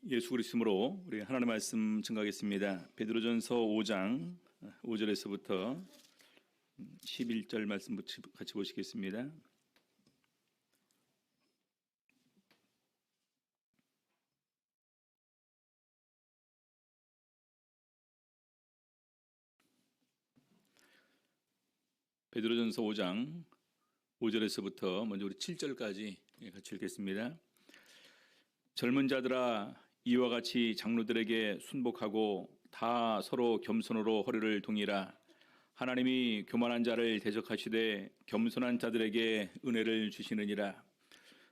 예수 그리스도로 우리 하나님의 말씀 증거하겠습니다. 베드로전서 5장 5절에서부터 11절 말씀 같이 보시겠습니다. 베드로전서 5장 5절에서부터 먼저 우리 7절까지 같이 읽겠습니다. 젊은 자들아, 이와 같이 장로들에게 순복하고 다 서로 겸손으로 허리를 동이라. 하나님이 교만한 자를 대적하시되 겸손한 자들에게 은혜를 주시느니라.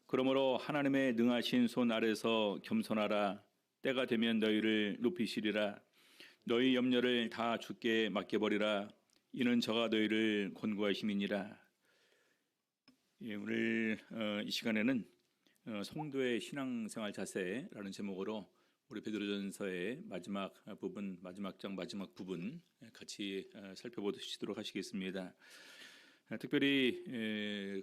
그러므로 하나님의 능하신 손 아래서 겸손하라. 때가 되면 너희를 높이시리라. 너희 염려를 다 주께 맡겨버리라. 이는 저가 너희를 권고하심이니라. 오늘 이 시간에는 성도의 신앙생활 자세라는 제목으로 우리 베드로전서의 마지막 부분, 마지막 장 마지막 부분 같이 살펴보시도록 하시겠습니다. 특별히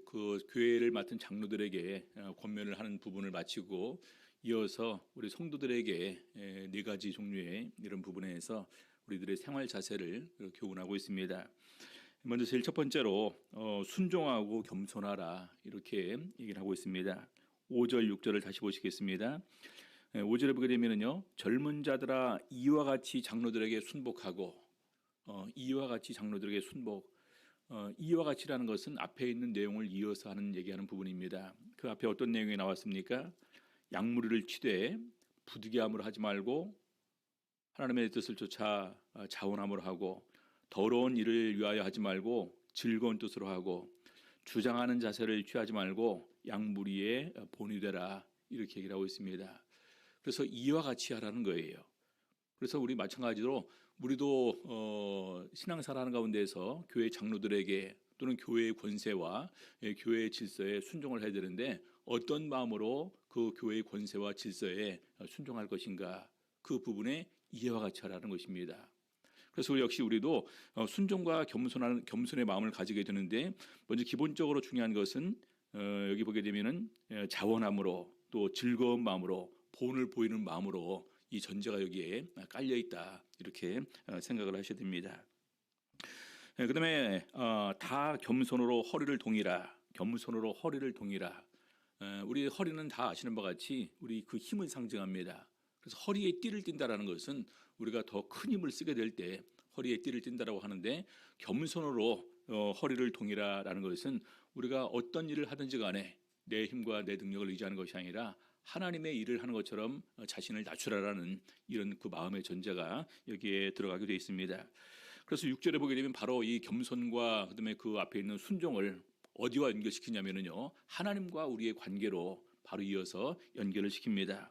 그 교회를 맡은 장로들에게 권면을 하는 부분을 마치고 이어서 우리 성도들에게 네 가지 종류의 이런 부분에서 우리들의 생활 자세를 교훈하고 있습니다. 먼저 제일 첫 번째로 순종하고 겸손하라 이렇게 얘기를 하고 있습니다. 5절 6절을 다시 보시겠습니다. 5절에 보게 되면요, 젊은 자들아 이와 같이 장로들에게 순복하고, 이와 같이 장로들에게 순복. 이와 같이라는 것은 앞에 있는 내용을 이어서 얘기하는 부분입니다. 그 앞에 어떤 내용이 나왔습니까? 약무리를 치되 부득이함으로 하지 말고 하나님의 뜻을 쫓아 자원함으로 하고, 더러운 일을 위하여 하지 말고 즐거운 뜻으로 하고, 주장하는 자세를 취하지 말고 양무리의 본이 되라 이렇게 얘기를 하고 있습니다. 그래서 이와 같이 하라는 거예요. 그래서 우리 마찬가지로 우리도 신앙생활하는 가운데에서 교회 장로들에게 또는 교회의 권세와 교회의 질서에 순종을 해야 되는데 어떤 마음으로 그 교회의 권세와 질서에 순종할 것인가, 그 부분에 이와 같이 하라는 것입니다. 그래서 역시 우리도 순종과 겸손의 마음을 가지게 되는데, 먼저 기본적으로 중요한 것은 여기 보게 되면은 자원함으로, 또 즐거운 마음으로, 본을 보이는 마음으로 이 전제가 여기에 깔려 있다 이렇게 생각을 하셔야 됩니다. 그 다음에 다 겸손으로 허리를 동이라. 겸손으로 허리를 동이라. 우리 허리는 다 아시는 바와 같이 우리 그 힘을 상징합니다. 그래서 허리에 띠를 띈다라는 것은 우리가 더 큰 힘을 쓰게 될 때 허리에 띠를 띈다라고 하는데, 겸손으로 허리를 동이라라는 것은 우리가 어떤 일을 하든지 간에 내 힘과 내 능력을 의지하는 것이 아니라 하나님의 일을 하는 것처럼 자신을 낮추라라는 이런 그 마음의 전제가 여기에 들어가게 되어 있습니다. 그래서 6절에 보게 되면 바로 이 겸손과 그다음에 그 앞에 있는 순종을 어디와 연결시키냐면요, 하나님과 우리의 관계로 바로 이어서 연결을 시킵니다.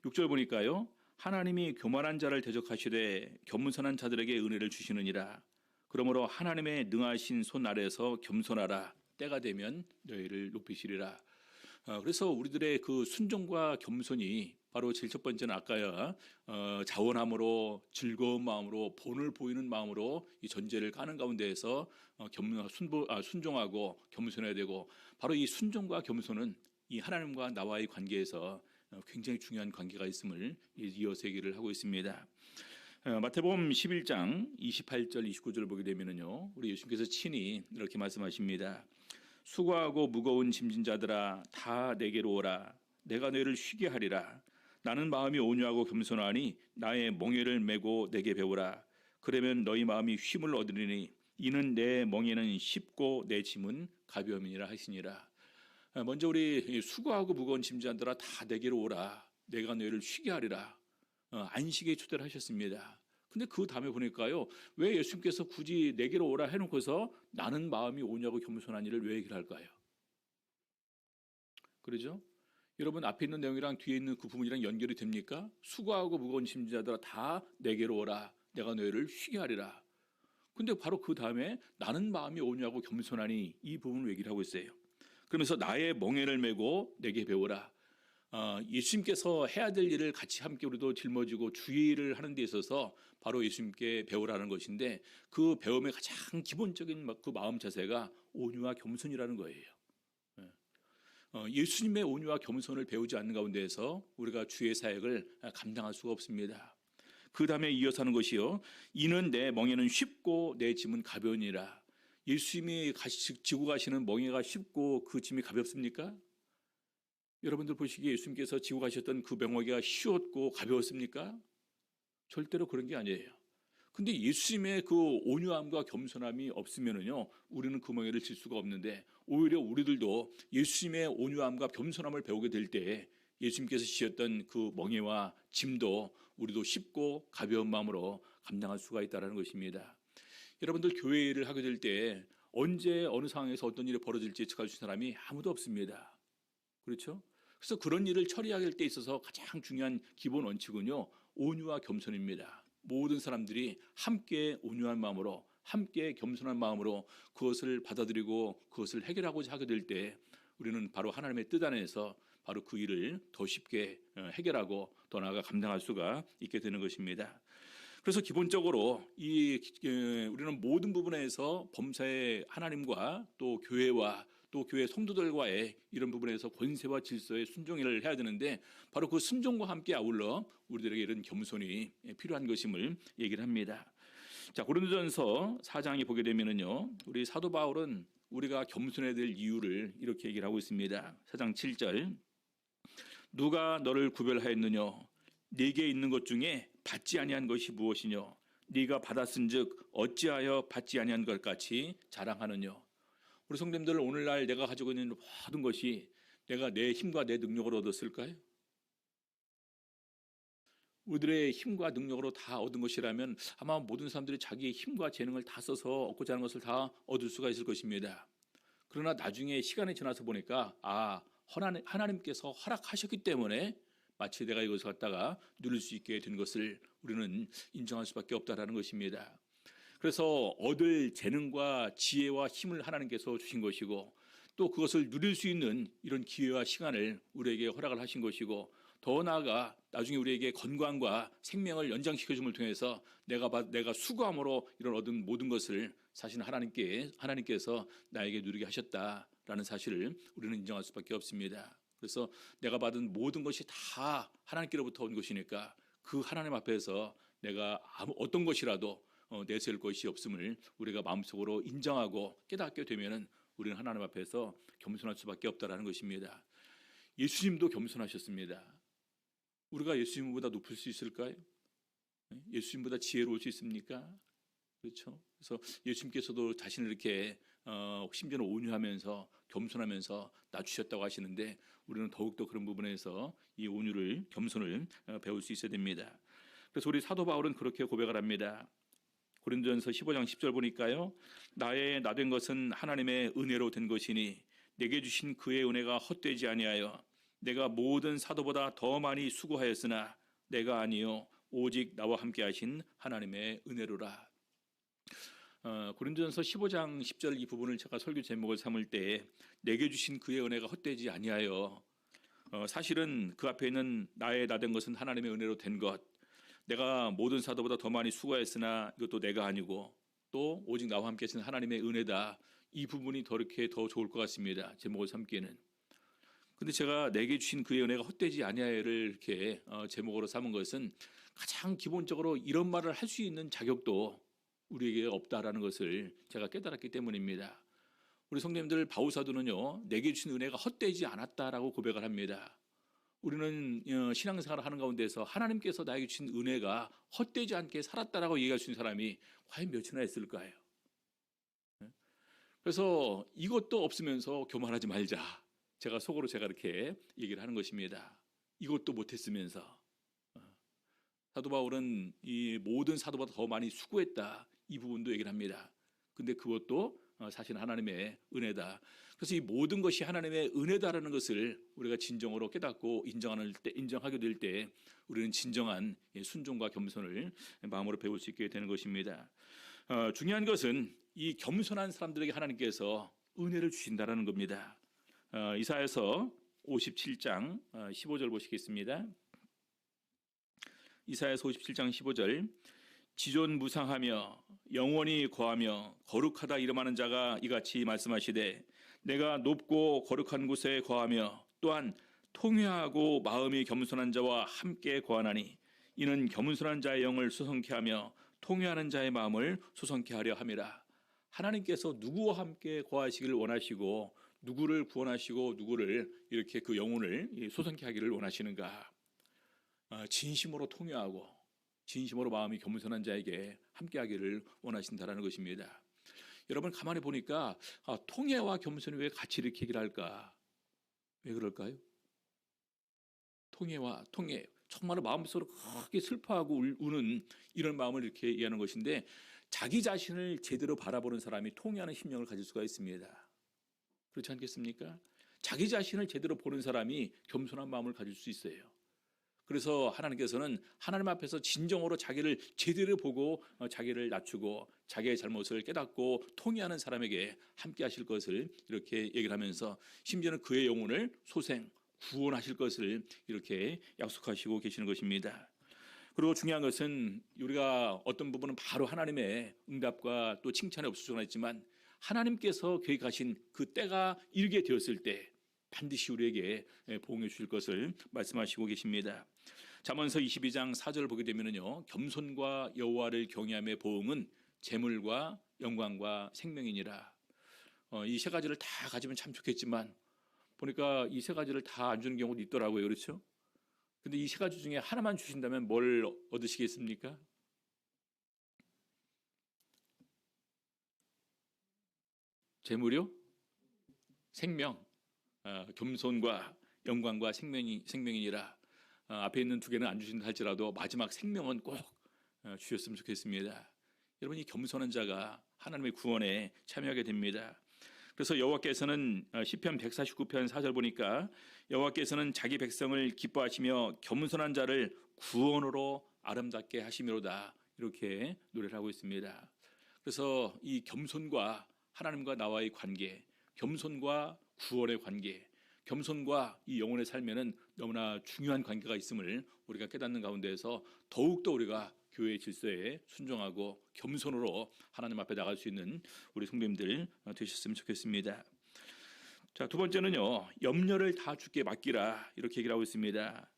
6절 보니까요, 하나님이 교만한 자를 대적하시되 겸손한 자들에게 은혜를 주시느니라. 그러므로 하나님의 능하신 손 아래서 겸손하라. 때가 되면 너희를 높이시리라. 그래서 우리들의 그 순종과 겸손이 바로 제일 첫 번째는 아까야 자원함으로, 즐거운 마음으로, 본을 보이는 마음으로 이 전제를 까는 가운데에서 순종하고 겸손해야 되고, 바로 이 순종과 겸손은 이 하나님과 나와의 관계에서 굉장히 중요한 관계가 있음을 이어서 얘기를 하고 있습니다. 마태복음 11장 28절 29절을 보게 되면요, 우리 예수님께서 친히 이렇게 말씀하십니다. 수고하고 무거운 짐진 자들아 다 내게로 오라. 내가 너희를 쉬게 하리라. 나는 마음이 온유하고 겸손하니 나의 멍에를 메고 내게 배우라. 그러면 너희 마음이 쉼을 얻으리니 이는 내 멍에는 쉽고 내 짐은 가벼움이니라 하시니라. 먼저 우리 수고하고 무거운 짐자들아 다 내게로 오라. 내가 너희를 쉬게 하리라. 안식에 초대를 하셨습니다. 근데 그 다음에 보니까요, 왜 예수님께서 굳이 내게로 오라 해놓고서 나는 마음이 온유하고 겸손한 일을 왜 얘기를 할까요? 그러죠? 여러분, 앞에 있는 내용이랑 뒤에 있는 그 부분이랑 연결이 됩니까? 수고하고 무거운 짐자들아 다 내게로 오라. 내가 너희를 쉬게 하리라. 근데 바로 그 다음에 나는 마음이 온유하고 겸손하니 이 부분을 얘기를 하고 있어요. 그러면서 나의 멍에를 메고 내게 배우라. 예수님께서 해야 될 일을 같이 함께 우리도 짊어지고 주의를 하는 데 있어서 바로 예수님께 배우라는 것인데, 그 배움의 가장 기본적인 그 마음 자세가 온유와 겸손이라는 거예요. 예수님의 온유와 겸손을 배우지 않는 가운데에서 우리가 주의 사역을 감당할 수가 없습니다. 그 다음에 이어서 하는 것이요, 이는 내 멍에는 쉽고 내 짐은 가벼우니라. 예수님이 지고 가시는 멍에가 쉽고 그 짐이 가볍습니까? 여러분들 보시기에 예수님께서 지고 가셨던 그 멍에가 쉬웠고 가벼웠습니까? 절대로 그런 게 아니에요. 근데 예수님의 그 온유함과 겸손함이 없으면은요, 우리는 그 멍에를 질 수가 없는데, 오히려 우리들도 예수님의 온유함과 겸손함을 배우게 될 때 예수님께서 지셨던 그 멍에와 짐도 우리도 쉽고 가벼운 마음으로 감당할 수가 있다는 것입니다. 여러분들 교회 일을 하게 될 때 언제 어느 상황에서 어떤 일이 벌어질지 예측할 수 있는 사람이 아무도 없습니다. 그렇죠? 그래서 그런 일을 처리할 때 있어서 가장 중요한 기본 원칙은요, 온유와 겸손입니다. 모든 사람들이 함께 온유한 마음으로, 함께 겸손한 마음으로 그것을 받아들이고 그것을 해결하고자 하게 될 때 우리는 바로 하나님의 뜻 안에서 바로 그 일을 더 쉽게 해결하고 더 나아가 감당할 수가 있게 되는 것입니다. 그래서 기본적으로 우리는 모든 부분에서 범사의 하나님과 또 교회와 또 교회 성도들과의 이런 부분에서 권세와 질서에 순종을 해야 되는데, 바로 그 순종과 함께 아울러 우리들에게 이런 겸손이 필요한 것임을 얘기를 합니다. 자, 고린도전서 4장에 보게 되면은요, 우리 사도 바울은 우리가 겸손해야 될 이유를 이렇게 얘기를 하고 있습니다. 4장 7절, 누가 너를 구별하였느냐? 네게 있는 것 중에 받지 아니한 것이 무엇이뇨? 네가 받았은즉 어찌하여 받지 아니한 것 같이 자랑하느냐? 우리 성도님들, 오늘날 내가 가지고 있는 모든 것이 내가 내 힘과 내 능력으로 얻었을까요? 우리들의 힘과 능력으로 다 얻은 것이라면 아마 모든 사람들이 자기의 힘과 재능을 다 써서 얻고자 하는 것을 다 얻을 수가 있을 것입니다. 그러나 나중에 시간이 지나서 보니까 하나님께서 허락하셨기 때문에 마치 내가 이것을 갖다가 누릴 수 있게 된 것을 우리는 인정할 수밖에 없다라는 것입니다. 그래서 얻을 재능과 지혜와 힘을 하나님께서 주신 것이고, 또 그것을 누릴 수 있는 이런 기회와 시간을 우리에게 허락을 하신 것이고, 더 나아가 나중에 우리에게 건강과 생명을 연장시켜 줌을 통해서 내가 수고함으로 이런 얻은 모든 것을 사실 하나님께서 나에게 누리게 하셨다라는 사실을 우리는 인정할 수밖에 없습니다. 그래서 내가 받은 모든 것이 다 하나님께로부터 온 것이니까 그 하나님 앞에서 내가 어떤 것이라도 내세울 것이 없음을 우리가 마음속으로 인정하고 깨닫게 되면은 우리는 하나님 앞에서 겸손할 수밖에 없다라는 것입니다. 예수님도 겸손하셨습니다. 우리가 예수님보다 높을 수 있을까요? 예수님보다 지혜로울 수 있습니까? 그렇죠? 그래서 예수님께서도 자신을 이렇게 심지어는 온유하면서 겸손하면서 낮추셨다고 하시는데, 우리는 더욱더 그런 부분에서 이 온유를, 겸손을 배울 수 있어야 됩니다. 그래서 우리 사도 바울은 그렇게 고백을 합니다. 고린도전서 15장 10절 보니까요, 나의 나된 것은 하나님의 은혜로 된 것이니 내게 주신 그의 은혜가 헛되지 아니하여 내가 모든 사도보다 더 많이 수고하였으나 내가 아니요 오직 나와 함께 하신 하나님의 은혜로라. 고린도전서 15장 10절 이 부분을 제가 설교 제목을 삼을 때 내게 주신 그의 은혜가 헛되지 아니하여, 사실은 그 앞에 있는 나의 나된 것은 하나님의 은혜로 된 것, 내가 모든 사도보다 더 많이 수고했으나 이것도 내가 아니고 또 오직 나와 함께 하신 하나님의 은혜다, 이 부분이 더 좋을 것 같습니다. 제목을 삼기에는. 근데 제가 내게 주신 그의 은혜가 헛되지 아니하여를 이렇게 제목으로 삼은 것은, 가장 기본적으로 이런 말을 할 수 있는 자격도 우리에게 없다라는 것을 제가 깨달았기 때문입니다. 우리 성도님들, 바울 사도는요, 내게 주신 은혜가 헛되지 않았다라고 고백을 합니다. 우리는 신앙생활을 하는 가운데서 하나님께서 나에게 주신 은혜가 헛되지 않게 살았다라고 얘기할 수 있는 사람이 과연 몇이나 있을까요? 그래서 이것도 없으면서 교만하지 말자, 제가 속으로 이렇게 얘기를 하는 것입니다. 이것도 못했으면서. 사도 바울은 이 모든 사도보다 더 많이 수고했다, 이 부분도 얘기를 합니다. 근데 그것도 사실 하나님의 은혜다. 그래서 이 모든 것이 하나님의 은혜다라는 것을 우리가 진정으로 깨닫고 인정하게 될 때 우리는 진정한 순종과 겸손을 마음으로 배울 수 있게 되는 것입니다. 중요한 것은 이 겸손한 사람들에게 하나님께서 은혜를 주신다라는 겁니다. 이사야서 57장 15절 보시겠습니다. 이사야서 57장 15절, 지존무상하며 영원히 거하며 거룩하다 이름하는 자가 이같이 말씀하시되 내가 높고 거룩한 곳에 거하며 또한 통회하고 마음이 겸손한 자와 함께 거하나니 이는 겸손한 자의 영을 소성케 하며 통회하는 자의 마음을 소성케 하려 함이라. 하나님께서 누구와 함께 거하시기를 원하시고 누구를 구원하시고 누구를 이렇게 그 영혼을 소성케 하기를 원하시는가? 진심으로 통회하고 진심으로 마음이 겸손한 자에게 함께하기를 원하신다라는 것입니다. 여러분 가만히 보니까 통회와 겸손이 왜 같이 이렇게 얘기를 할까? 왜 그럴까요? 통회 정말로 마음속으로 크게 슬퍼하고 우는 이런 마음을 이렇게 얘기하는 것인데 자기 자신을 제대로 바라보는 사람이 통회하는 심령을 가질 수가 있습니다. 그렇지 않겠습니까? 자기 자신을 제대로 보는 사람이 겸손한 마음을 가질 수 있어요. 그래서 하나님께서는 하나님 앞에서 진정으로 자기를 제대로 보고 자기를 낮추고 자기의 잘못을 깨닫고 통회하는 사람에게 함께 하실 것을 이렇게 얘기를 하면서 심지어는 그의 영혼을 소생, 구원하실 것을 이렇게 약속하시고 계시는 것입니다. 그리고 중요한 것은 우리가 어떤 부분은 바로 하나님의 응답과 또 칭찬에 없을 수가 있지만 하나님께서 계획하신 그 때가 이르게 되었을 때 반드시 우리에게 보응해 주실 것을 말씀하시고 계십니다. 잠언서 22장 4절을 보게 되면요, 겸손과 여호와를 경외함의 보응은 재물과 영광과 생명이니라. 이 세 가지를 다 가지면 참 좋겠지만 보니까 이 세 가지를 다 안 주는 경우도 있더라고요. 그렇죠? 근데 이 세 가지 중에 하나만 주신다면 뭘 얻으시겠습니까? 재물이요? 생명. 겸손과 영광과 생명이니라. 앞에 있는 두 개는 안 주신다 할지라도 마지막 생명은 꼭 주셨으면 좋겠습니다. 여러분, 이 겸손한 자가 하나님의 구원에 참여하게 됩니다. 그래서 여호와께서는 시편 149편 4절 보니까 여호와께서는 자기 백성을 기뻐하시며 겸손한 자를 구원으로 아름답게 하시미로다, 이렇게 노래를 하고 있습니다. 그래서 이 겸손과 하나님과 나와의 관계, 겸손과 구원의 관계, 겸손과 이 영혼의 삶에는 너무나 중요한 관계가 있음을 우리가 깨닫는 가운데에서 더욱더 우리가 교회의 질서에 순종하고 겸손으로 하나님 앞에 나갈 수 있는 우리 성도님들 되셨으면 좋겠습니다. 자, 두 번째는요, 염려를 다 주께 맡기라, 이렇게 얘기를 하고 있습니다.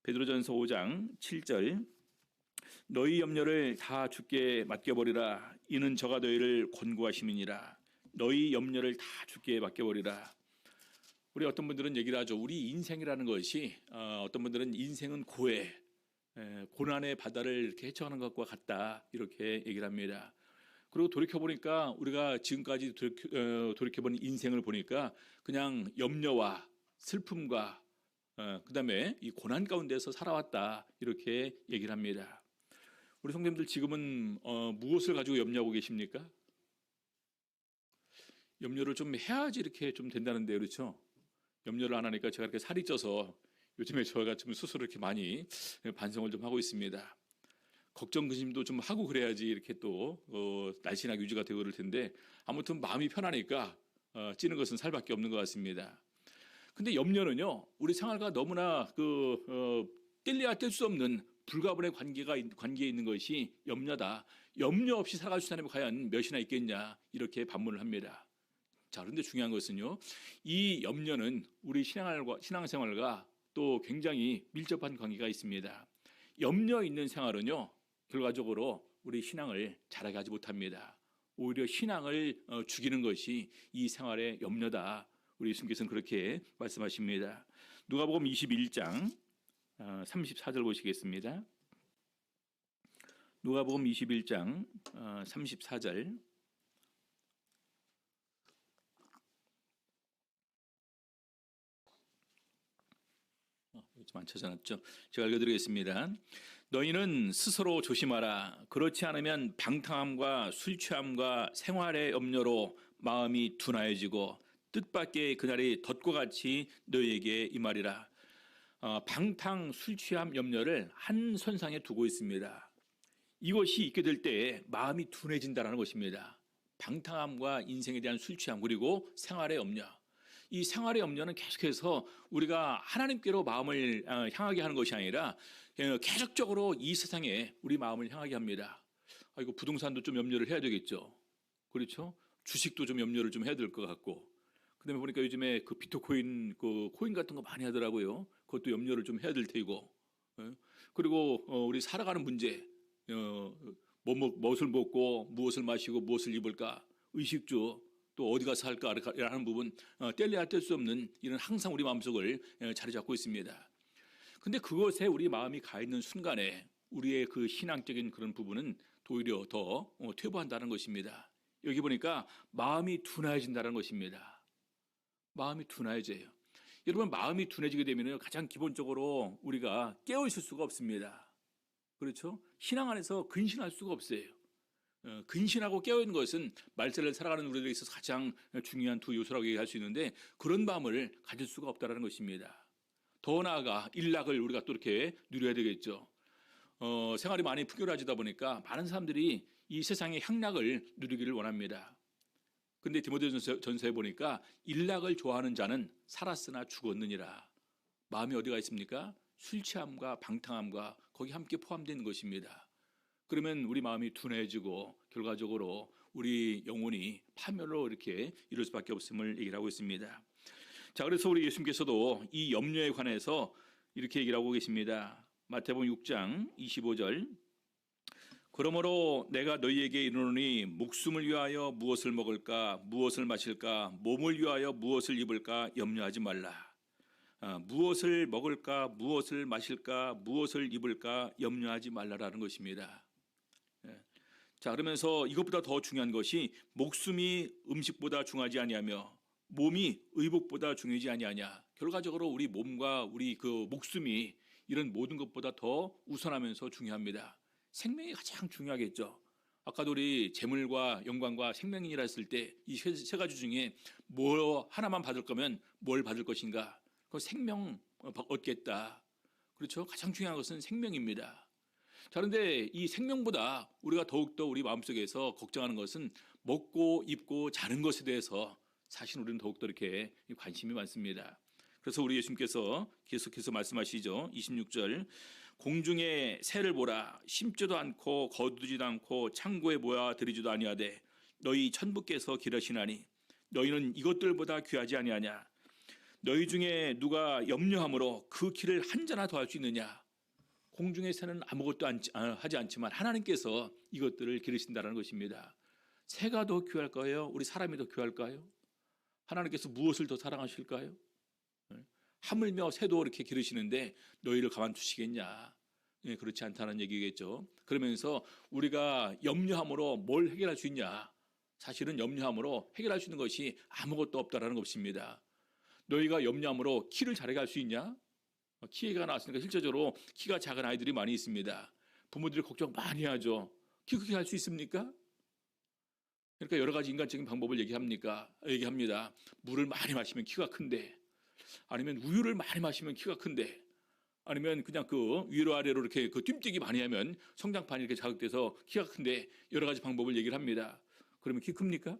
베드로전서 5장 7절, 너희 염려를 다 주께 맡겨버리라. 이는 저가 너희를 권고하심이니라. 너희 염려를 다 주께 맡겨버리라. 우리 어떤 분들은 얘기를 하죠. 우리 인생이라는 것이 어떤 분들은 인생은 고난의 바다를 이렇게 헤쳐가는 것과 같다, 이렇게 얘기를 합니다. 그리고 돌이켜보니까 우리가 지금까지 돌이켜본 인생을 보니까 그냥 염려와 슬픔과 그다음에 이 고난 가운데서 살아왔다, 이렇게 얘기를 합니다. 우리 성도님들 지금은 무엇을 가지고 염려하고 계십니까? 염려를 좀 해야지 이렇게 좀 된다는데, 그렇죠? 염려를 안 하니까 제가 이렇게 살이 쪄서 요즘에 저희가 좀 스스로 이렇게 많이 반성을 좀 하고 있습니다. 걱정 근심도 좀 하고 그래야지 이렇게 또 날씬하게 유지가 되고 그럴 텐데, 아무튼 마음이 편하니까 찌는 것은 살밖에 없는 것 같습니다. 근데 염려는요, 우리 생활과 너무나 뗄래야 뗄 수 없는 불가분의 관계에 있는 것이 염려다. 염려 없이 살아갈 수 있는 사람이 과연 몇이나 있겠냐, 이렇게 반문을 합니다. 자, 그런데 중요한 것은요, 이 염려는 우리 신앙생활과 또 굉장히 밀접한 관계가 있습니다. 염려 있는 생활은요, 결과적으로 우리 신앙을 자라게 하지 못합니다. 오히려 신앙을 죽이는 것이 이 생활의 염려다. 우리 예수님께서는 그렇게 말씀하십니다. 누가복음 21장 34절 보시겠습니다. 누가복음 21장 34절. 좀 안 찾아놨죠? 제가 읽어드리겠습니다. 너희는 스스로 조심하라. 그렇지 않으면 방탕함과 술 취함과 생활의 염려로 마음이 둔하여지고 뜻밖의 그날이 덫과 같이 너희에게 임하리라. 방탕, 술 취함, 염려를 한 선상에 두고 있습니다. 이것이 있게 될 때에 마음이 둔해진다는 것입니다. 방탕함과 인생에 대한 술 취함, 그리고 생활의 염려. 이 생활의 염려는 계속해서 우리가 하나님께로 마음을 향하게 하는 것이 아니라 계속적으로 이 세상에 우리 마음을 향하게 합니다. 이거 부동산도 좀 염려를 해야 되겠죠. 그렇죠? 주식도 좀 염려를 좀 해야 될 것 같고, 그다음에 보니까 요즘에 그 비트코인 그 코인 같은 거 많이 하더라고요. 그것도 염려를 좀 해야 될 테고. 예. 그리고 우리 살아가는 문제, 무엇을 먹고 무엇을 마시고 무엇을 입을까, 의식주, 또 어디 가서 살까라는 부분, 뗄래야 뗄 수 없는 이런 항상 우리 마음속을 자리 잡고 있습니다. 근데 그것에 우리 마음이 가 있는 순간에 우리의 그 신앙적인 그런 부분은 오히려 더 퇴보한다는 것입니다. 여기 보니까 마음이 둔해진다는 것입니다. 마음이 둔해져요. 여러분, 마음이 둔해지게 되면 가장 기본적으로 우리가 깨어 있을 수가 없습니다. 그렇죠? 신앙 안에서 근신할 수가 없어요. 근신하고 깨어있는 것은 말세를 살아가는 우리들에게 있어서 가장 중요한 두 요소라고 얘기할 수 있는데, 그런 마음을 가질 수가 없다는 것입니다. 더 나아가 일락을 우리가 또 이렇게 누려야 되겠죠. 생활이 많이 풍요로워지다 보니까 많은 사람들이 이 세상의 향락을 누리기를 원합니다. 근데 디모데전서에 보니까 일락을 좋아하는 자는 살았으나 죽었느니라. 마음이 어디가 있습니까? 술 취함과 방탕함과 거기 함께 포함된 것입니다. 그러면 우리 마음이 둔해지고 결과적으로 우리 영혼이 파멸로 이렇게 이룰 수밖에 없음을 얘기를 하고 있습니다. 자, 그래서 우리 예수님께서도 이 염려에 관해서 이렇게 얘기를 하고 계십니다. 마태복음 6장 25절. 그러므로 내가 너희에게 이르노니 목숨을 위하여 무엇을 먹을까 무엇을 마실까 몸을 위하여 무엇을 입을까 염려하지 말라. 무엇을 먹을까 무엇을 마실까 무엇을 입을까 염려하지 말라라는 것입니다. 자, 그러면서 이것보다 더 중요한 것이 목숨이 음식보다 중하지 아니하며 몸이 의복보다 중요하지 아니하냐. 결과적으로 우리 몸과 우리 그 목숨이 이런 모든 것보다 더 우선하면서 중요합니다. 생명이 가장 중요하겠죠. 아까도 우리 재물과 영광과 생명이라 했을 때 이 세 가지 중에 뭐 하나만 받을 거면 뭘 받을 것인가? 그 생명 얻겠다. 그렇죠? 가장 중요한 것은 생명입니다. 자, 그런데 이 생명보다 우리가 더욱더 우리 마음속에서 걱정하는 것은 먹고 입고 자는 것에 대해서 사실 우리는 더욱더 이렇게 관심이 많습니다. 그래서 우리 예수님께서 계속해서 말씀하시죠. 26절. 공중에 새를 보라. 심지도 않고 거두지도 않고 창고에 모아들이지도 아니하되 너희 천부께서 기르시나니 너희는 이것들보다 귀하지 아니하냐. 너희 중에 누가 염려함으로 그 키를 한 자나 더할 수 있느냐. 공중의 새는 아무것도 하지 않지만 하나님께서 이것들을 기르신다는 것입니다. 새가 더 귀할까요? 우리 사람이 더 귀할까요? 하나님께서 무엇을 더 사랑하실까요? 하물며 새도 이렇게 기르시는데 너희를 가만두시겠냐? 그렇지 않다는 얘기겠죠. 그러면서 우리가 염려함으로 뭘 해결할 수 있냐? 사실은 염려함으로 해결할 수 있는 것이 아무것도 없다라는 것입니다. 너희가 염려함으로 키를 자라게 할 수 있냐? 키가 나왔으니까 실제적으로 키가 작은 아이들이 많이 있습니다. 부모들이 걱정 많이 하죠. 키 크게 할 수 있습니까? 그러니까 여러 가지 인간적인 방법을 얘기합니다. 물을 많이 마시면 키가 큰데, 아니면 우유를 많이 마시면 키가 큰데, 아니면 그냥 그 위로 아래로 이렇게 그 뛰뛰기 많이 하면 성장판이 이렇게 자극돼서 키가 큰데, 여러 가지 방법을 얘기를 합니다. 그러면 키 큽니까?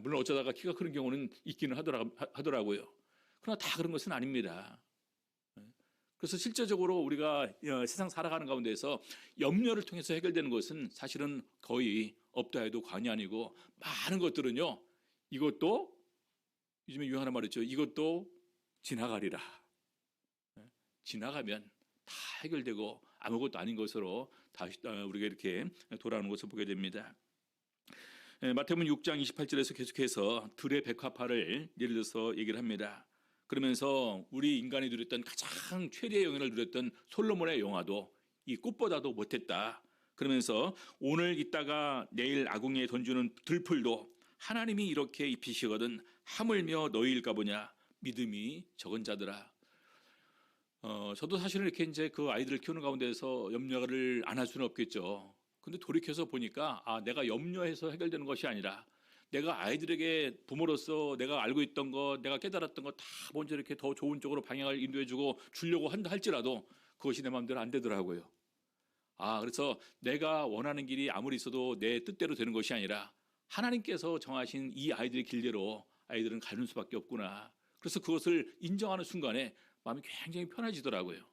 물론 어쩌다가 키가 크는 경우는 있기는 하더라고요. 그러나 다 그런 것은 아닙니다. 그래서 실제적으로 우리가 세상 살아가는 가운데서 염려를 통해서 해결되는 것은 사실은 거의 없다 해도 과언이 아니고, 많은 것들은요, 이것도 요즘에 유행하는 말 있죠. 이것도 지나가리라. 지나가면 다 해결되고 아무것도 아닌 것으로 다시 우리가 이렇게 돌아오는 것을 보게 됩니다. 마태복음 6장 28절에서 계속해서 들의 백화파를 예를 들어서 얘기를 합니다. 그러면서 우리 인간이 누렸던 가장 최대의 영예를 누렸던 솔로몬의 영화도 이 꽃보다도 못했다. 그러면서 오늘 있다가 내일 아궁이에 던지는 들풀도 하나님이 이렇게 입히시거든 하물며 너희일까 보냐. 믿음이 적은 자들아. 저도 사실은 이렇게 이제 그 아이들을 키우는 가운데서 염려를 안 할 수는 없겠죠. 근데 돌이켜서 보니까 내가 염려해서 해결되는 것이 아니라 내가 아이들에게 부모로서 내가 알고 있던 것, 내가 깨달았던 것 다 먼저 이렇게 더 좋은 쪽으로 방향을 인도해주고 주려고 한다 할지라도 그것이 내 마음대로 안 되더라고요. 그래서 내가 원하는 길이 아무리 있어도 내 뜻대로 되는 것이 아니라 하나님께서 정하신 이 아이들의 길대로 아이들은 가는 수밖에 없구나. 그래서 그것을 인정하는 순간에 마음이 굉장히 편해지더라고요.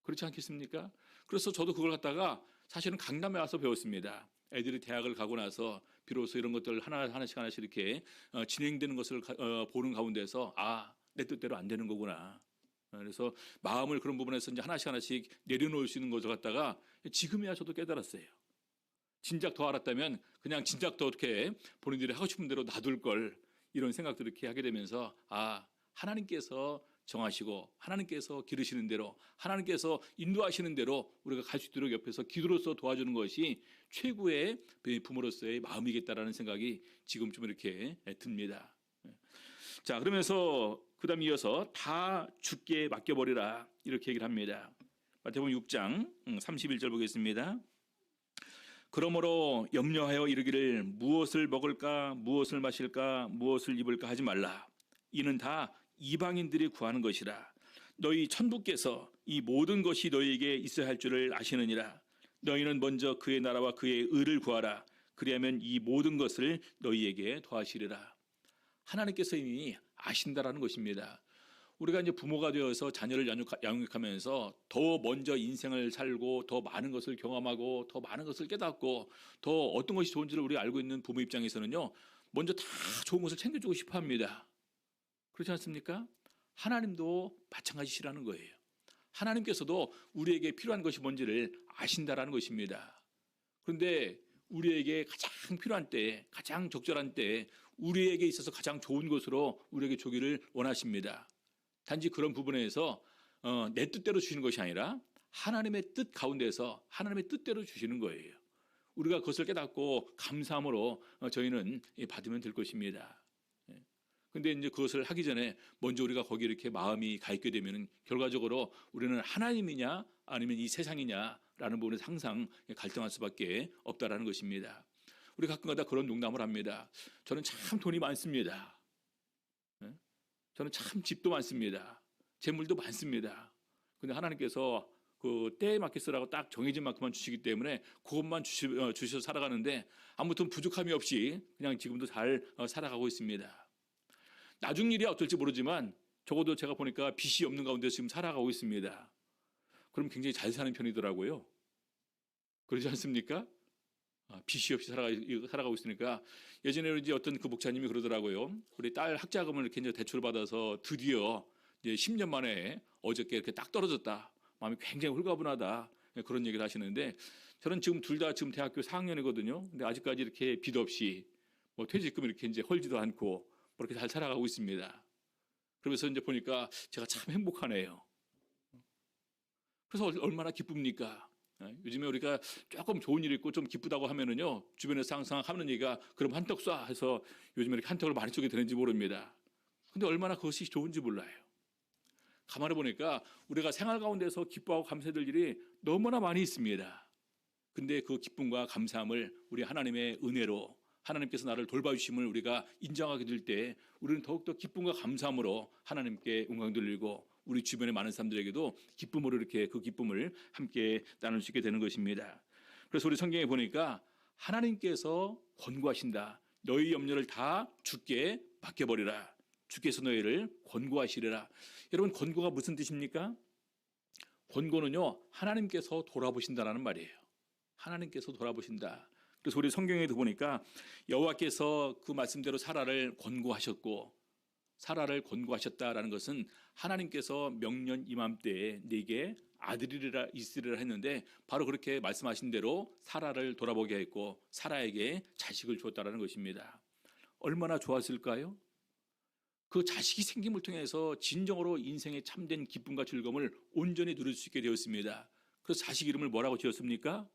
그렇지 않겠습니까? 그래서 저도 그걸 갖다가 사실은 강남에 와서 배웠습니다. 애들이 대학을 가고 나서 비로소 이런 것들 하나씩 이렇게 진행되는 것을 보는 가운데서 내 뜻대로 안 되는 거구나. 그래서 마음을 그런 부분에서 이제 하나씩 내려놓을 수 있는 것을 갖다가 지금이야 저도 깨달았어요. 진작 더 알았다면 그냥 진작 더 이렇게 본인들이 하고 싶은 대로 놔둘 걸, 이런 생각들을 이렇게 하게 되면서 하나님께서 정하시고 하나님께서 기르시는 대로 하나님께서 인도하시는 대로 우리가 갈 수 있도록 옆에서 기도로서 도와주는 것이 최고의 부모로서의 마음이겠다라는 생각이 지금 좀 이렇게 듭니다. 자, 그러면서 그다음 이어서 다 주께 맡겨버리라 이렇게 얘기를 합니다. 마태복음 6장 31절 보겠습니다. 그러므로 염려하여 이르기를 무엇을 먹을까 무엇을 마실까 무엇을 입을까 하지 말라. 이는 다 이방인들이 구하는 것이라. 너희 천부께서 이 모든 것이 너희에게 있어야 할 줄을 아시느니라. 너희는 먼저 그의 나라와 그의 의를 구하라. 그리하면 이 모든 것을 너희에게 더하시리라. 하나님께서 이미 아신다라는 것입니다. 우리가 이제 부모가 되어서 자녀를 양육하면서 더 먼저 인생을 살고 더 많은 것을 경험하고 더 많은 것을 깨닫고 더 어떤 것이 좋은지를 우리가 알고 있는 부모 입장에서는요, 먼저 다 좋은 것을 챙겨주고 싶어 합니다. 그렇지 않습니까? 하나님도 마찬가지시라는 거예요. 하나님께서도 우리에게 필요한 것이 뭔지를 아신다라는 것입니다. 그런데 우리에게 가장 필요한 때에, 가장 적절한 때에 우리에게 있어서 가장 좋은 것으로 우리에게 주기를 원하십니다. 단지 그런 부분에서 내 뜻대로 주시는 것이 아니라 하나님의 뜻 가운데서 하나님의 뜻대로 주시는 거예요. 우리가 그것을 깨닫고 감사함으로 저희는 받으면 될 것입니다. 근데 이제 그것을 하기 전에 먼저 우리가 거기 이렇게 마음이 가 있게 되면 결과적으로 우리는 하나님이냐 아니면 이 세상이냐라는 부분에서 항상 갈등할 수밖에 없다라는 것입니다. 우리 가끔가다 그런 농담을 합니다. 저는 참 돈이 많습니다. 저는 참 집도 많습니다. 재물도 많습니다. 근데 하나님께서 그 때에 맞게 쓰라고 딱 정해진 만큼만 주시기 때문에 그것만 주셔서 살아가는데 아무튼 부족함이 없이 그냥 지금도 잘 살아가고 있습니다. 나중 일이 어떨지 모르지만 적어도 제가 보니까 빚이 없는 가운데 지금 살아가고 있습니다. 그럼 굉장히 잘 사는 편이더라고요. 그러지 않습니까? 빚이 없이 살아가고 있으니까. 예전에 이제 어떤 그 목사님이 그러더라고요. 우리 딸 학자금을 이렇게 이제 대출을 받아서 드디어 이제 10년 만에 어저께 이렇게 딱 떨어졌다. 마음이 굉장히 홀가분하다. 그런 얘기를 하시는데 저는 지금 둘 다 지금 대학교 4학년이거든요. 근데 아직까지 이렇게 빚 없이 뭐 퇴직금 이렇게 이제 헐지도 않고 그렇게 잘 살아가고 있습니다. 그러면서 이제 보니까 제가 참 행복하네요. 그래서 얼마나 기쁩니까? 요즘에 우리가 조금 좋은 일이 있고 좀 기쁘다고 하면은요, 주변에서 항상 하는 얘기가 그럼 한턱 쏴 해서 요즘에 이렇게 한턱을 많이 쏘게 되는지 모릅니다. 근데 얼마나 그것이 좋은지 몰라요. 가만히 보니까 우리가 생활 가운데서 기뻐하고 감사될 일이 너무나 많이 있습니다. 근데 그 기쁨과 감사함을 우리 하나님의 은혜로 하나님께서 나를 돌봐주심을 우리가 인정하게 될 때 우리는 더욱더 기쁨과 감사함으로 하나님께 영광 돌리고 우리 주변의 많은 사람들에게도 기쁨으로 이렇게 그 기쁨을 함께 나눌 수 있게 되는 것입니다. 그래서 우리 성경에 보니까 하나님께서 권고하신다. 너희 염려를 다 주께 맡겨버리라. 주께서 너희를 권고하시리라. 여러분, 권고가 무슨 뜻입니까? 권고는요, 하나님께서 돌아보신다라는 말이에요. 하나님께서 돌아보신다. 그래서 우리 성경에도 보니까 여호와께서 그 말씀대로 사라를 권고하셨고 사라를 권고하셨다라는 것은 하나님께서 명년 이맘때에 네게 아들이라 있으리라 했는데 바로 그렇게 말씀하신 대로 사라를 돌아보게 했고 사라에게 자식을 주었다라는 것입니다. 얼마나 좋았을까요? 그 자식이 생김을 통해서 진정으로 인생의 참된 기쁨과 즐거움을 온전히 누릴 수 있게 되었습니다. 그래서 자식 이름을 뭐라고 지었습니까?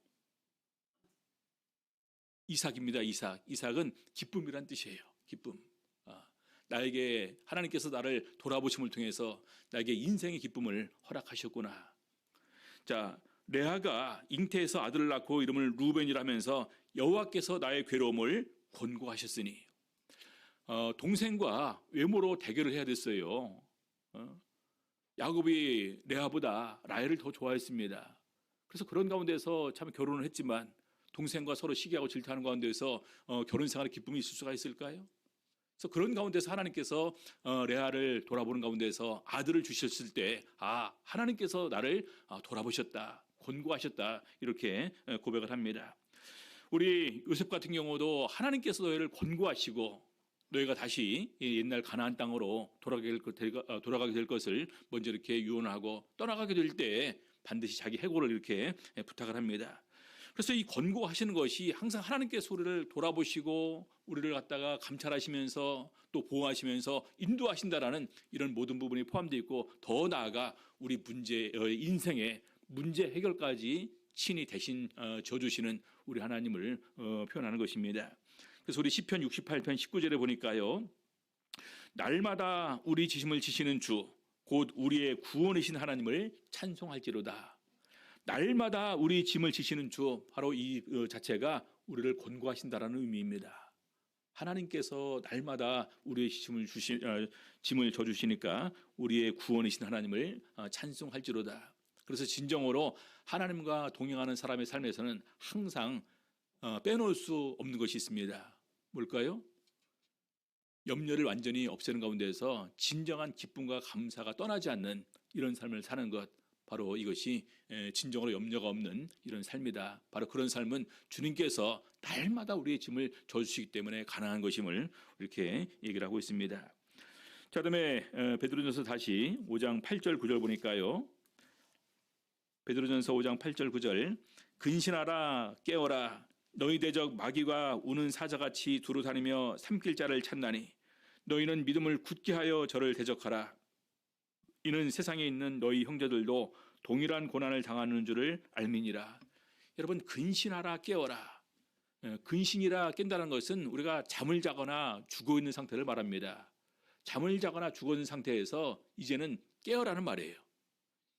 이삭입니다. 이삭. 이삭은 기쁨이란 뜻이에요. 기쁨. 나에게 하나님께서 나를 돌아보심을 통해서 나에게 인생의 기쁨을 허락하셨구나. 자, 레아가 잉태해서 아들을 낳고 이름을 루벤이라면서 여호와께서 나의 괴로움을 권고하셨으니 동생과 외모로 대결을 해야 됐어요. 야곱이 레아보다 라헬을 더 좋아했습니다. 그래서 그런 가운데서 참 결혼을 했지만 동생과 서로 시기하고 질투하는 가운데서 결혼 생활에 기쁨이 있을 수가 있을까요? 그래서 그런 가운데서 하나님께서 레아를 돌아보는 가운데서 아들을 주셨을 때 하나님께서 나를 돌아보셨다, 권고하셨다 이렇게 고백을 합니다. 우리 요셉 같은 경우도 하나님께서 너희를 권고하시고 너희가 다시 옛날 가나안 땅으로 돌아가게 될 것을 먼저 이렇게 유언하고 떠나가게 될 때 반드시 자기 해고를 이렇게 부탁을 합니다. 그래서 이 권고하시는 것이 항상 하나님께서 우리를 돌아보시고 우리를 갖다가 감찰하시면서 또 보호하시면서 인도하신다라는 이런 모든 부분이 포함되어 있고, 더 나아가 우리 인생의 문제 해결까지 친히 대신 져주시는 우리 하나님을 표현하는 것입니다. 그래서 우리 시편 68편 19절에 보니까요, 날마다 우리 지심을 지시는 주 곧 우리의 구원이신 하나님을 찬송할지로다. 날마다 우리 짐을 지시는 주, 바로 이 자체가 우리를 권고하신다라는 의미입니다. 하나님께서 날마다 우리의 짐을 져주시니까 우리의 구원이신 하나님을 찬송할지로다. 그래서 진정으로 하나님과 동행하는 사람의 삶에서는 항상 빼놓을 수 없는 것이 있습니다. 뭘까요? 염려를 완전히 없애는 가운데서 진정한 기쁨과 감사가 떠나지 않는 이런 삶을 사는 것, 바로 이것이 진정으로 염려가 없는 이런 삶이다. 바로 그런 삶은 주님께서 날마다 우리의 짐을 져주시기 때문에 가능한 것임을 이렇게 얘기를 하고 있습니다. 자, 그다음에 베드로전서 다시 5장 8절 9절 보니까요, 베드로전서 5장 8절 9절, 근신하라 깨어라 너희 대적 마귀가 우는 사자같이 두루 다니며 삼킬 자를 찾나니 너희는 믿음을 굳게 하여 저를 대적하라. 이는 세상에 있는 너희 형제들도 동일한 고난을 당하는 줄을 알미니라. 여러분, 근신하라 깨어라. 근신이라 깬다는 것은 우리가 잠을 자거나 죽어 있는 상태를 말합니다. 잠을 자거나 죽어 있는 상태에서 이제는 깨어라는 말이에요.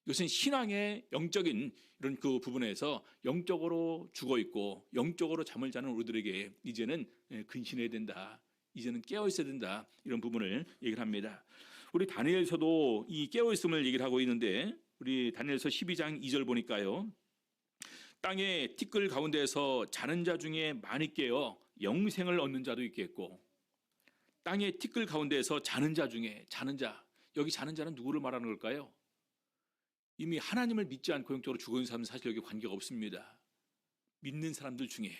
이것은 신앙의 영적인 이런 그 부분에서 영적으로 죽어 있고 영적으로 잠을 자는 우리들에게 이제는 근신해야 된다. 이제는 깨어 있어야 된다. 이런 부분을 얘기를 합니다. 우리 다니엘서도 이 깨어 있음을 얘기를 하고 있는데, 우리 다니엘서 12장 2절 보니까요, 땅의 티끌 가운데서 자는 자 중에 많이 깨어 영생을 얻는 자도 있겠고, 땅의 티끌 가운데서 자는 자 중에, 여기 자는 자는 누구를 말하는 걸까요? 이미 하나님을 믿지 않고 영적으로 죽어 있는 사람은 사실 여기 관계가 없습니다. 믿는 사람들 중에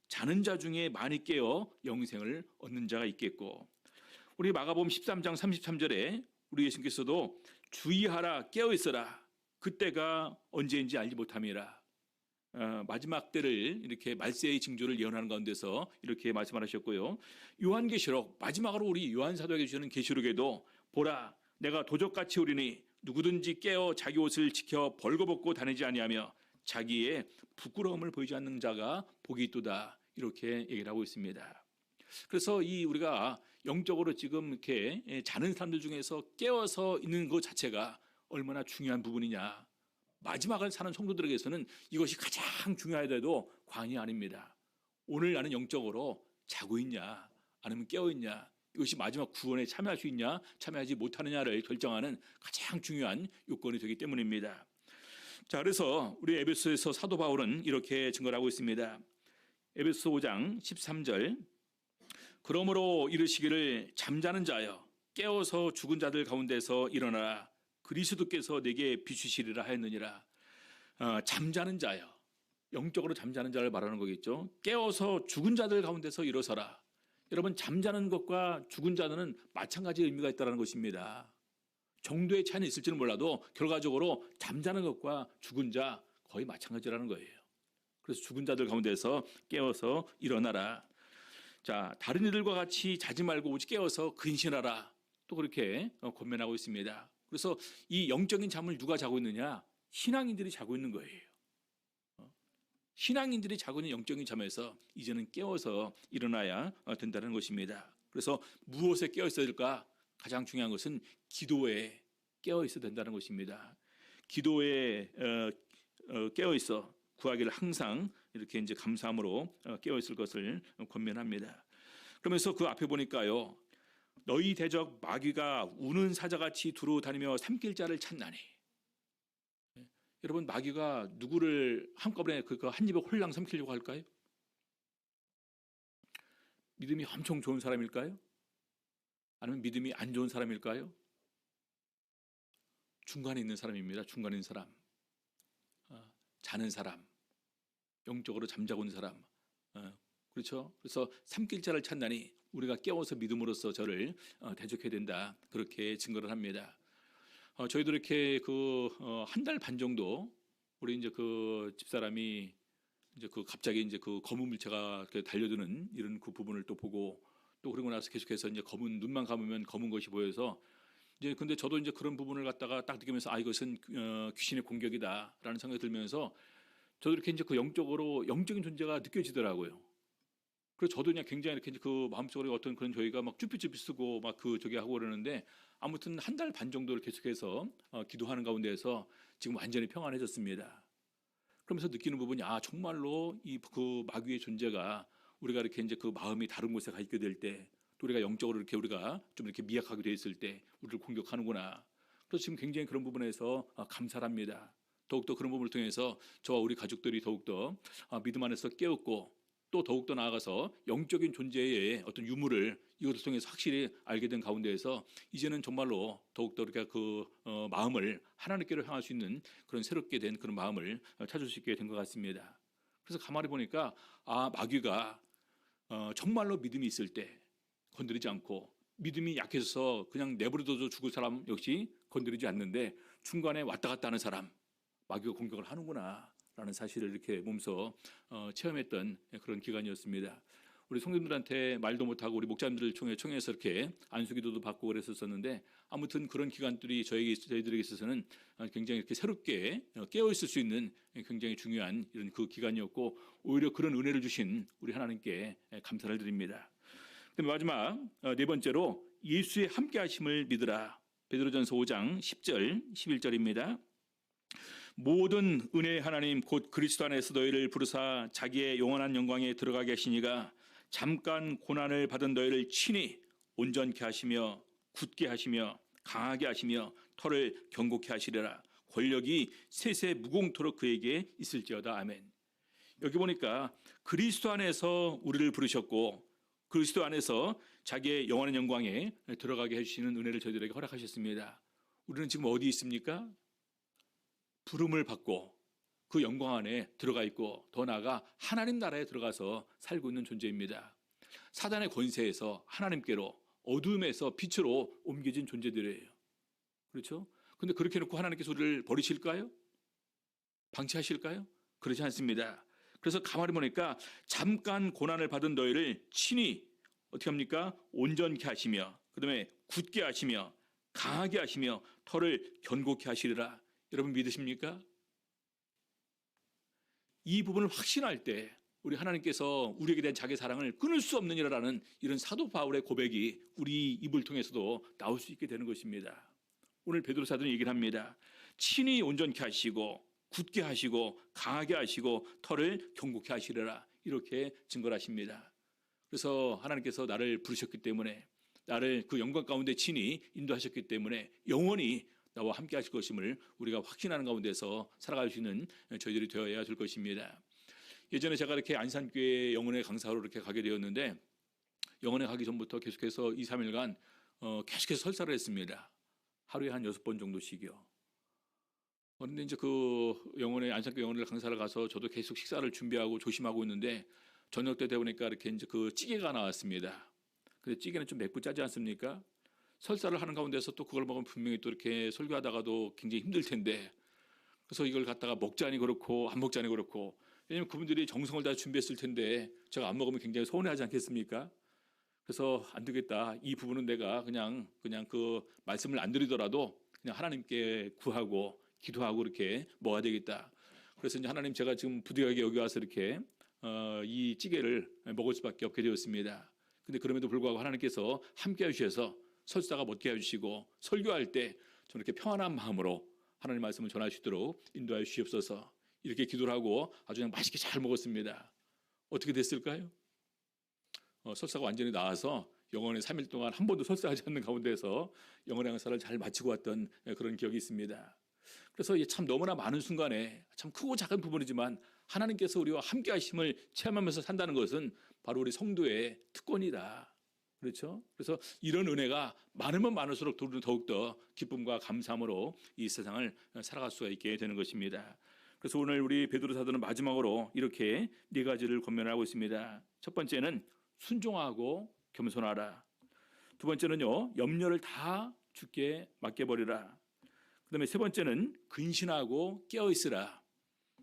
자는 자 중에 많이 깨어 영생을 얻는 자가 있겠고, 우리 마가복음 13장 33절에 우리 예수님께서도 주의하라 깨어 있어라 그때가 언제인지 알지 못함이라. 마지막 때를 이렇게 말세의 징조를 예언하는 가운데서 이렇게 말씀하셨고요. 요한계시록 마지막으로 우리 요한사도에게 주시는 계시록에도 보라 내가 도적같이 오리니 누구든지 깨어 자기 옷을 지켜 벌거벗고 다니지 아니하며 자기의 부끄러움을 보이지 않는 자가 복이 있도다. 이렇게 얘기를 하고 있습니다. 그래서 우리가 영적으로 지금 이렇게 자는 사람들 중에서 깨어서 있는 것 자체가 얼마나 중요한 부분이냐. 마지막을 사는 성도들에게서는 이것이 가장 중요하더라도 과언이 아닙니다. 오늘 나는 영적으로 자고 있냐 아니면 깨어 있냐, 이것이 마지막 구원에 참여할 수 있냐 참여하지 못하느냐를 결정하는 가장 중요한 요건이 되기 때문입니다. 자, 그래서 우리 에베소에서 사도 바울은 이렇게 증거를 하고 있습니다. 에베소 5장 13절, 그러므로 이르시기를 잠자는 자여 깨어서 죽은 자들 가운데서 일어나라 그리스도께서 내게 비추시리라 하였느니라. 잠자는 자여, 영적으로 잠자는 자를 말하는 거겠죠. 깨어서 죽은 자들 가운데서 일어서라. 여러분, 잠자는 것과 죽은 자는 마찬가지 의미가 있다는 것입니다. 정도의 차이는 있을지는 몰라도 결과적으로 잠자는 것과 죽은 자 거의 마찬가지라는 거예요. 그래서 죽은 자들 가운데서 깨어서 일어나라. 자, 다른 이들과 같이 자지 말고 오직 깨어서 근신하라. 또 그렇게 권면하고 있습니다. 그래서 이 영적인 잠을 누가 자고 있느냐? 신앙인들이 자고 있는 거예요. 신앙인들이 자고 있는 영적인 잠에서 이제는 깨어서 일어나야 된다는 것입니다. 그래서 무엇에 깨어 있어야 될까? 가장 중요한 것은 기도에 깨어 있어야 된다는 것입니다. 기도에 깨어 있어 구하기를 항상 이렇게 이제 감사함으로 깨어 있을 것을 권면합니다. 그러면서 그 앞에 보니까요, 너희 대적 마귀가 우는 사자같이 두루 다니며 삼킬 자를 찾나니. 여러분, 마귀가 누구를 한꺼번에 한 입에 홀랑 삼키려고 할까요? 믿음이 엄청 좋은 사람일까요? 아니면 믿음이 안 좋은 사람일까요? 중간에 있는 사람입니다. 중간에 있는 사람, 자는 사람. 영적으로 잠자고 있는 사람. 그렇죠? 그래서 삼킬 자를 찾나니 우리가 깨워서 믿음으로써 저를 대적해야 된다. 그렇게 증거를 합니다. 저희도 이렇게 한 달 반 정도 우리 이제 그 집사람이 이제 갑자기 이제 검은 물체가 달려드는 이런 그 부분을 또 보고 또 그러고 나서 계속해서 이제 검은 눈만 감으면 검은 것이 보여서 이제 근데 저도 이제 그런 부분을 갖다가 딱 느끼면서 이것은 귀신의 공격이다라는 생각이 들면서 저도 이렇게 이제 영적으로 영적인 존재가 느껴지더라고요. 그래서 저도 그냥 굉장히 이렇게 이제 마음속으로 어떤 그런 저희가 막 쭈삣쭈삣 쓰고 막 저기 하고 그러는데 아무튼 한 달 반 정도를 계속해서 기도하는 가운데에서 지금 완전히 평안해졌습니다. 그러면서 느끼는 부분이 정말로 그 마귀의 존재가 우리가 이렇게 이제 마음이 다른 곳에 가 있게 될 때 또 우리가 영적으로 이렇게 우리가 좀 이렇게 미약하게 돼 있을 때 우리를 공격하는구나. 그래서 지금 굉장히 그런 부분에서 감사합니다. 더욱더 그런 부분을 통해서 저와 우리 가족들이 더욱더 믿음 안에서 깨었고 또 더욱더 나아가서 영적인 존재의 어떤 유무를 이것을 통해서 확실히 알게 된 가운데에서 이제는 정말로 더욱더 우리가 마음을 하나님께로 향할 수 있는 그런 새롭게 된 그런 마음을 찾을 수 있게 된 것 같습니다. 그래서 가만히 보니까 마귀가 정말로 믿음이 있을 때 건드리지 않고 믿음이 약해져서 그냥 내버려둬도 죽을 사람 역시 건드리지 않는데 중간에 왔다 갔다 하는 사람 마귀가 공격을 하는구나 라는 사실을 이렇게 몸소 체험했던 그런 기간이었습니다. 우리 성도들한테 말도 못하고 우리 목자님들을 총회에서 이렇게 안수기도도 받고 그랬었는데 아무튼 그런 기간들이 저희들에게 있어서는 굉장히 이렇게 새롭게 깨어 있을 수 있는 굉장히 중요한 이런 그 기간이었고 오히려 그런 은혜를 주신 우리 하나님께 감사를 드립니다. 마지막 네 번째로 예수의 함께하심을 믿으라. 베드로전서 5장 10절 11절입니다. 모든 은혜의 하나님 곧 그리스도 안에서 너희를 부르사 자기의 영원한 영광에 들어가게 하시니가 잠깐 고난을 받은 너희를 친히 온전케 하시며 굳게 하시며 강하게 하시며 털을 견고케 하시리라. 권력이 세세 무공토록 그에게 있을지어다. 아멘. 여기 보니까 그리스도 안에서 우리를 부르셨고 그리스도 안에서 자기의 영원한 영광에 들어가게 해주시는 은혜를 저희들에게 허락하셨습니다. 우리는 지금 어디 있습니까? 부름을 받고 그 영광 안에 들어가 있고 더 나아가 하나님 나라에 들어가서 살고 있는 존재입니다. 사단의 권세에서 하나님께로 어둠에서 빛으로 옮겨진 존재들이에요. 그렇죠? 근데 그렇게 해놓고 하나님께서 우리를 버리실까요? 방치하실까요? 그렇지 않습니다. 그래서 가만히 보니까 잠깐 고난을 받은 너희를 친히 어떻게 합니까? 온전케 하시며 그 다음에 굳게 하시며 강하게 하시며 털을 견고케 하시리라. 여러분 믿으십니까? 이 부분을 확신할 때 우리 하나님께서 우리에게 대한 자기 사랑을 끊을 수 없느니라는 이런 사도 바울의 고백이 우리 입을 통해서도 나올 수 있게 되는 것입니다. 오늘 베드로 사도는 얘기를 합니다. 친히 온전케 하시고 굳게 하시고 강하게 하시고 털을 견고케 하시리라 이렇게 증거를 하십니다. 그래서 하나님께서 나를 부르셨기 때문에 나를 그 영광 가운데 친히 인도하셨기 때문에 영원히 나와 함께 하실 것임을 우리가 확신하는 가운데서 살아갈 수 있는 저희들이 되어야 될 것입니다. 예전에 제가 이렇게 안산교회 영혼의 강사로 이렇게 가게 되었는데 영혼에 가기 전부터 계속해서 2, 3일간 계속해서 설사를 했습니다. 하루에 한 6번 정도씩이요. 그런데 이제 영혼의 안산교회 영혼의 강사를 가서 저도 계속 식사를 준비하고 조심하고 있는데 저녁 때 되니까 이렇게 이제 찌개가 나왔습니다. 근데 찌개는 좀 맵고 짜지 않습니까? 설사를 하는 가운데서 또 그걸 먹으면 분명히 또 이렇게 설교하다가도 굉장히 힘들 텐데 그래서 이걸 갖다가 먹자니 그렇고 안 먹자니 그렇고 왜냐하면 그분들이 정성을 다 준비했을 텐데 제가 안 먹으면 굉장히 서운해하지 않겠습니까? 그래서 안 되겠다. 이 부분은 내가 그냥 그 말씀을 안 드리더라도 그냥 하나님께 구하고 기도하고 이렇게 먹어야 되겠다. 그래서 이제 하나님 제가 지금 부득이하게 여기 와서 이렇게 이 찌개를 먹을 수밖에 없게 되었습니다. 근데 그럼에도 불구하고 하나님께서 함께 해주셔서 설사가 먹게 해주시고 설교할 때 저는 이렇게 평안한 마음으로 하나님 말씀을 전할 수 있도록 인도하여 주시옵소서. 이렇게 기도를 하고 아주 그냥 맛있게 잘 먹었습니다. 어떻게 됐을까요? 설사가 완전히 나아서 영혼에 3일 동안 한 번도 설사하지 않는 가운데서 영혼의 강사를 잘 마치고 왔던 그런 기억이 있습니다. 그래서 참 너무나 많은 순간에 참 크고 작은 부분이지만 하나님께서 우리와 함께 하심을 체험하면서 산다는 것은 바로 우리 성도의 특권이다. 그렇죠? 그래서 이런 은혜가 많으면 많을수록 더욱더 기쁨과 감사함으로 이 세상을 살아갈 수가 있게 되는 것입니다. 그래서 오늘 우리 베드로 사도는 마지막으로 이렇게 네 가지를 권면하고 있습니다. 첫 번째는 순종하고 겸손하라. 두 번째는요, 염려를 다 주께 맡겨버리라. 그다음에 세 번째는 근신하고 깨어 있으라.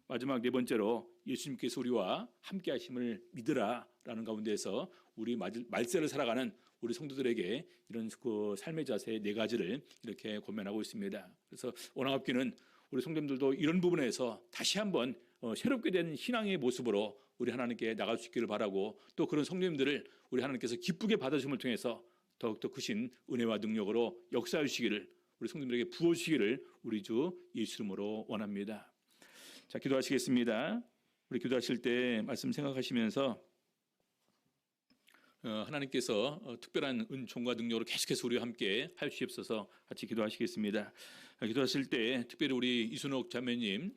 마지막 네 번째로 예수님께서 우리와 함께 하심을 믿으라라는 가운데에서 우리 말세를 살아가는 우리 성도들에게 이런 그 삶의 자세 네 가지를 이렇게 권면하고 있습니다. 그래서 원학합기는 우리 성도님들도 이런 부분에서 다시 한번 새롭게 된 신앙의 모습으로 우리 하나님께 나갈 수 있기를 바라고, 또 그런 성도님들을 우리 하나님께서 기쁘게 받아주심을 통해서 더욱더 크신 은혜와 능력으로 역사해 주시기를, 우리 성도님들에게 부어주시기를 우리 주 예수 이름으로 원합니다. 자, 기도하시겠습니다. 우리 기도하실 때 말씀 생각하시면서 하나님께서 특별한 은총과 능력으로 계속해서 우리와 함께 할 수 없어서 같이 기도하시겠습니다. 기도하실 때 특별히 우리 이순옥 자매님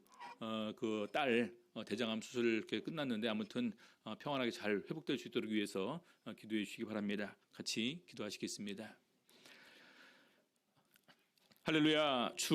그 딸 대장암 수술 이렇게 끝났는데 아무튼 평안하게 잘 회복될 수 있도록 위해서 기도해 주시기 바랍니다. 같이 기도하시겠습니다. 할렐루야. 주